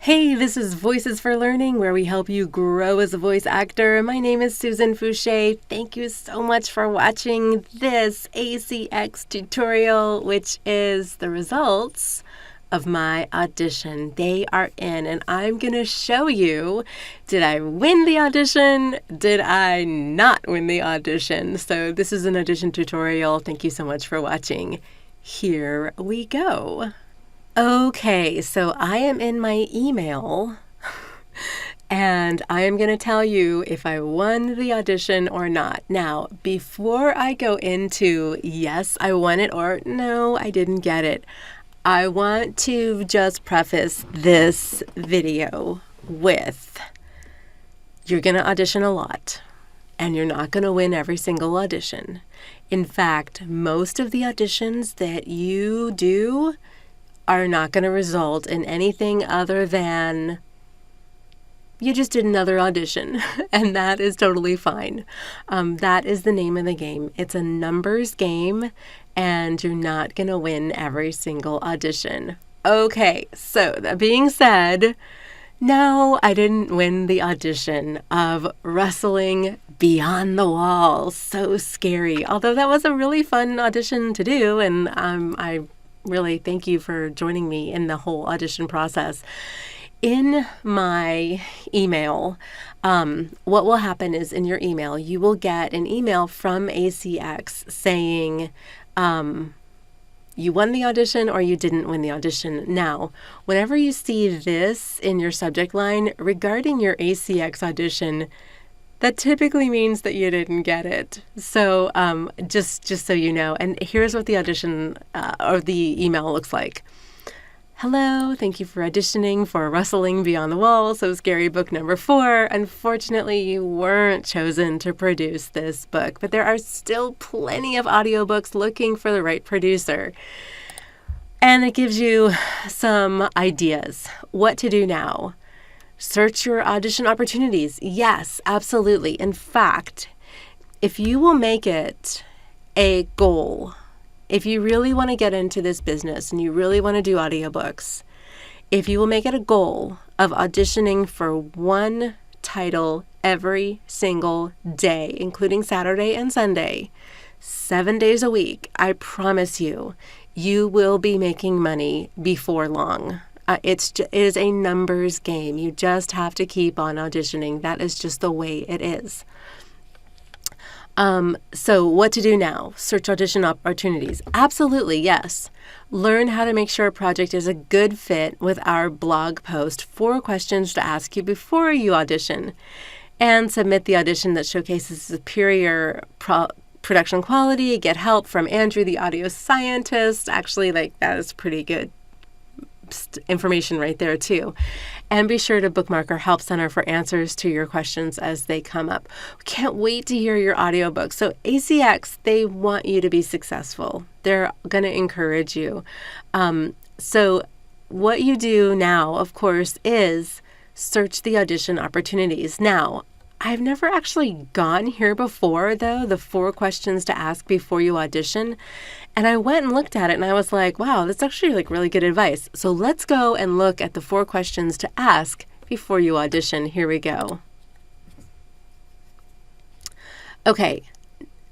Hey, this is Voices for Learning, where we help you grow as a voice actor. My name is Susan Fouché. Thank you so much for watching this ACX tutorial, which is the results of my audition. They are in, and I'm going to show you, did I win the audition? Did I not win the audition? So this is an audition tutorial. Thank you so much for watching. Here we go. Okay, so I am in my email and I am going to tell you if I won the audition or not. Now, before I go into yes, I won it or no, I didn't get it, I want to just preface this video with you're going to audition a lot and you're not going to win every single audition. In fact, most of the auditions that you do are not going to result in anything other than you just did another audition, and that is totally fine. That is the name of the game. It's a numbers game, and you're not going to win every single audition. Okay, so that being said, no, I didn't win the audition of Wrestling Beyond the Wall. So scary. Although that was a really fun audition to do, and I really thank you for joining me in the whole audition process. In my email, what will happen is in your email, you will get an email from ACX saying you won the audition or you didn't win the audition. Now, whenever you see this in your subject line regarding your ACX audition, that typically means that you didn't get it. So just so you know, and here's what the audition or the email looks like. Hello, thank you for auditioning for Wrestling Beyond the Wall, So Scary book number 4. Unfortunately, you weren't chosen to produce this book, but there are still plenty of audiobooks looking for the right producer. And it gives you some ideas what to do now. Search your audition opportunities. Yes, absolutely. In fact, if you will make it a goal, if you really want to get into this business and you really want to do audiobooks, if you will make it a goal of auditioning for one title every single day, including Saturday and Sunday, 7 days a week, I promise you, you will be making money before long. It is a numbers game. You just have to keep on auditioning. That is just the way it is. So what to do now? Search audition opportunities. Absolutely, yes. Learn how to make sure a project is a good fit with our blog post, 4 questions to ask you before you audition. And submit the audition that showcases superior production quality. Get help from Andrew, the audio scientist. Actually, that is pretty good information right there too. And be sure to bookmark our help center for answers to your questions as they come up. We can't wait to hear your audiobook. So ACX, they want you to be successful. They're going to encourage you. So what you do now, of course, is search the audition opportunities. Now, I've never actually gone here before, though, the 4 questions to ask before you audition. And I went and looked at it and I was like, wow, that's actually really good advice. So let's go and look at the 4 questions to ask before you audition. Here we go. Okay.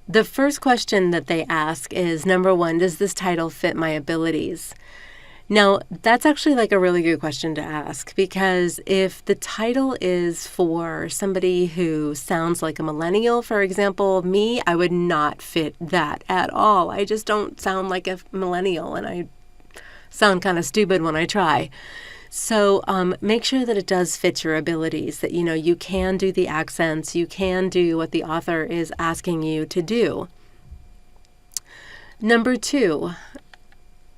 The first question that they ask is, number 1, does this title fit my abilities? Now, that's actually a really good question to ask, because if the title is for somebody who sounds like a millennial, for example, me, I would not fit that at all. I just don't sound like a millennial, and I sound kind of stupid when I try. So make sure that it does fit your abilities, that you can do the accents, you can do what the author is asking you to do. Number 2,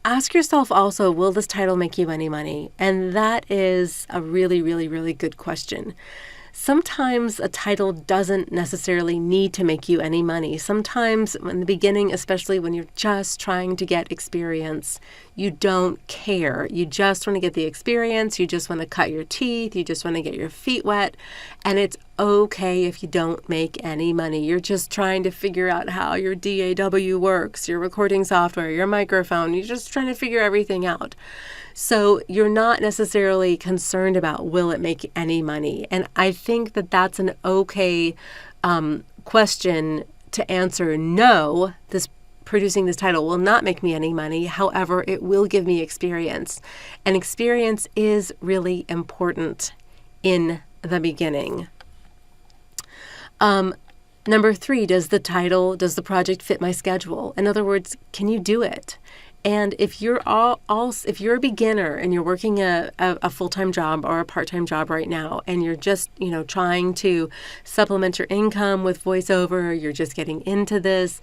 ask yourself also, will this title make you any money? And that is a really, really, really good question. Sometimes a title doesn't necessarily need to make you any money. Sometimes in the beginning, especially when you're just trying to get experience, You don't care. You just want to get the experience. You just want to cut your teeth. You just want to get your feet wet. And it's okay if you don't make any money. You're just trying to figure out how your DAW works, your recording software, your microphone. You're just trying to figure everything out. So you're not necessarily concerned about will it make any money. And I think that that's an okay question to answer. No, producing this title will not make me any money. However, it will give me experience. And experience is really important in the beginning. Number 3, does the project fit my schedule? In other words, can you do it? And if you're if you're a beginner and you're working a full-time job or a part-time job right now, and you're just, trying to supplement your income with voiceover, you're just getting into this,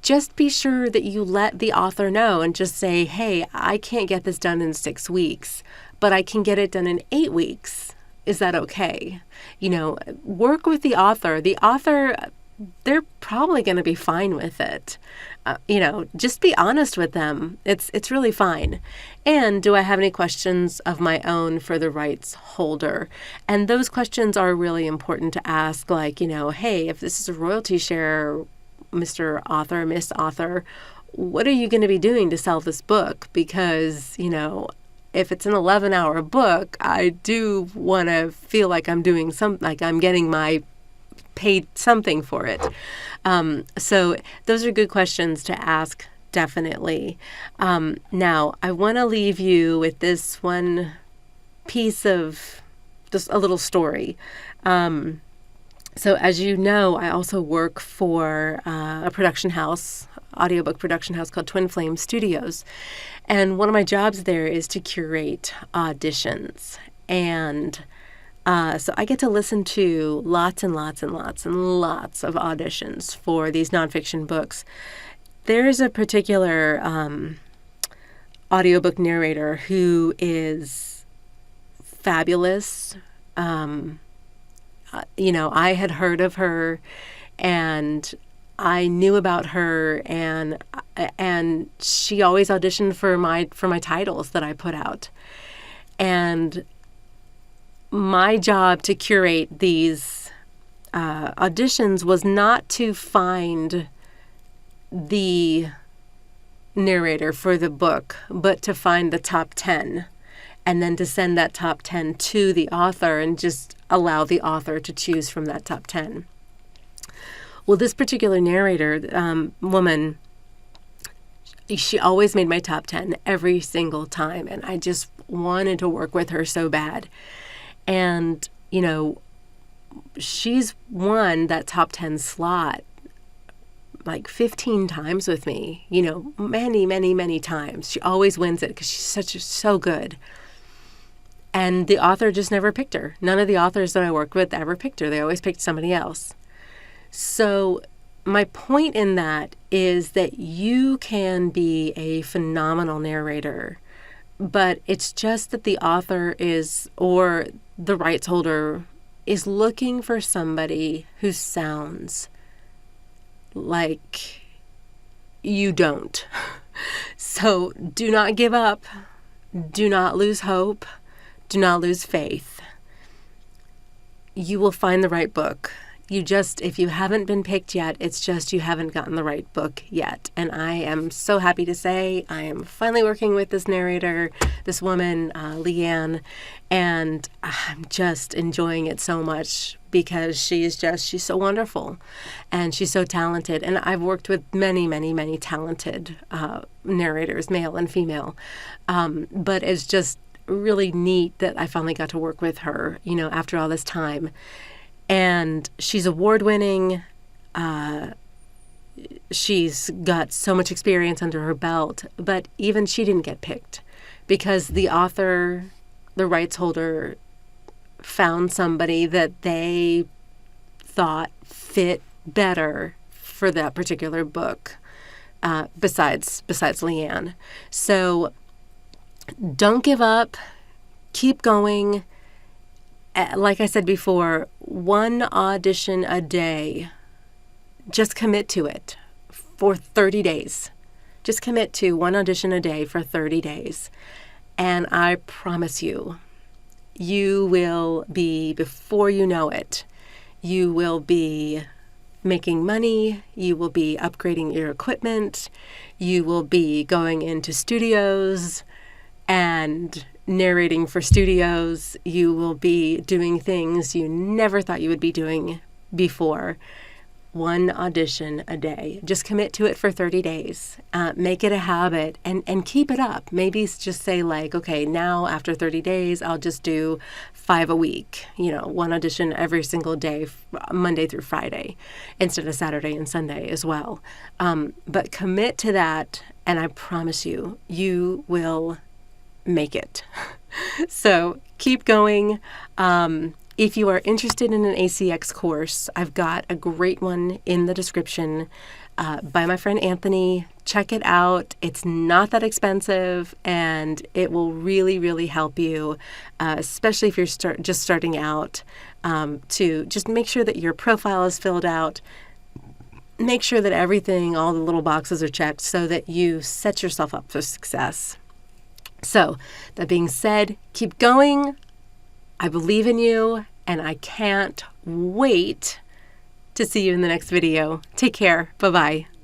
just be sure that you let the author know and just say, hey, I can't get this done in 6 weeks, but I can get it done in 8 weeks. Is that okay? Work with the author. The author, they're probably going to be fine with it. Just be honest with them. It's really fine. And do I have any questions of my own for the rights holder? And those questions are really important to ask, like, hey, if this is a royalty share, Mr. Author, Miss Author, what are you going to be doing to sell this book? Because, if it's an 11-hour book, I do want to feel like I'm doing like I'm getting my paid something for it. So those are good questions to ask, definitely. Now, I want to leave you with this one piece of just a little story. So as you know, I also work for a production house, audiobook production house called Twin Flame Studios. And one of my jobs there is to curate auditions. And so I get to listen to lots and lots and lots and lots of auditions for these nonfiction books. There's a particular audiobook narrator who is fabulous. I had heard of her, and I knew about her, and she always auditioned for my titles that I put out. And my job to curate these auditions was not to find the narrator for the book, but to find the top 10, and then to send that top 10 to the author and just allow the author to choose from that top 10. Well, this particular narrator, woman, she always made my top 10 every single time, and I just wanted to work with her so bad. And, she's won that top 10 slot like 15 times with me, many, many, many times. She always wins it because she's so good. And the author just never picked her. None of the authors that I worked with ever picked her. They always picked somebody else. So my point in that is that you can be a phenomenal narrator, but it's just that the author or the rights holder is looking for somebody who sounds like you don't. So do not give up. Do not lose hope. Do not lose faith. You will find the right book. If you haven't been picked yet, it's just you haven't gotten the right book yet. And I am so happy to say I am finally working with this narrator, this woman, Leanne, and I'm just enjoying it so much because she's so wonderful and she's so talented. And I've worked with many, many, many talented narrators, male and female, but it's just really neat that I finally got to work with her, after all this time. And she's award-winning. She's got so much experience under her belt, but even she didn't get picked because the author, the rights holder, found somebody that they thought fit better for that particular book, besides Leanne. So don't give up. Keep going. Like I said before, one audition a day. Just commit to it for 30 days. Just commit to one audition a day for 30 days. And I promise you, you will be, before you know it, you will be making money, you will be upgrading your equipment, you will be going into studios and narrating for studios, you will be doing things you never thought you would be doing before. One audition a day. Just commit to it for 30 days. Make it a habit and keep it up. Maybe just say like, okay, now after 30 days, I'll just do 5 a week. One audition every single day, Monday through Friday, instead of Saturday and Sunday as well. But commit to that, and I promise you, you will make it. So keep going. If you are interested in an ACX course, I've got a great one in the description by my friend Anthony. Check it out. It's not that expensive, and it will really, really help you, especially if you're just starting out, to just make sure that your profile is filled out. Make sure that everything, all the little boxes are checked so that you set yourself up for success. So, that being said, keep going. I believe in you, and I can't wait to see you in the next video. Take care. Bye-bye.